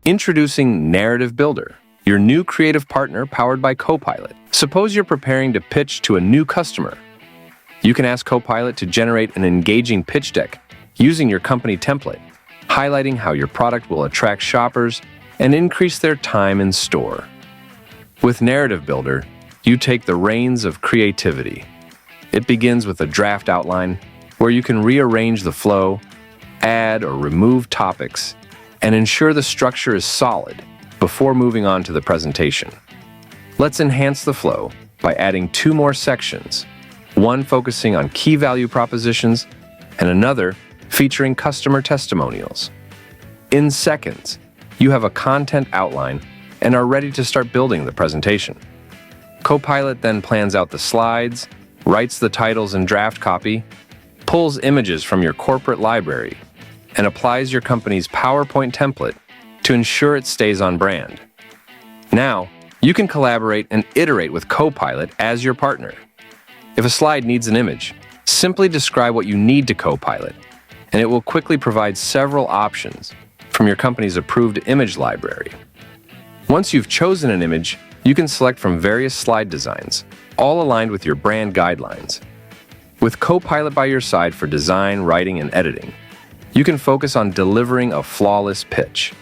Introducing Narrative Builder, your new creative partner powered by Copilot. Suppose you're preparing to pitch to a new customer. You can ask Copilot to generate an engaging pitch deck using your company template, highlighting how your product will attract shoppers and increase their time in store. With Narrative Builder, you take the reins of creativity. It begins with a draft outline where you can rearrange the flow, add or remove topics, and ensure the structure is solid before moving on to the presentation. Let's enhance the flow by adding 2 more sections, one focusing on key value propositions and another featuring customer testimonials. In seconds, you have a content outline and are ready to start building the presentation. Copilot then plans out the slides, writes the titles and draft copy, pulls images from your corporate library, and applies your company's PowerPoint template to ensure it stays on brand. Now, you can collaborate and iterate with Copilot as your partner. If a slide needs an image, simply describe what you need to Copilot, and it will quickly provide several options from your company's approved image library. Once you've chosen an image, you can select from various slide designs, all aligned with your brand guidelines. With Copilot by your side for design, writing, and editing, you can focus on delivering a flawless pitch.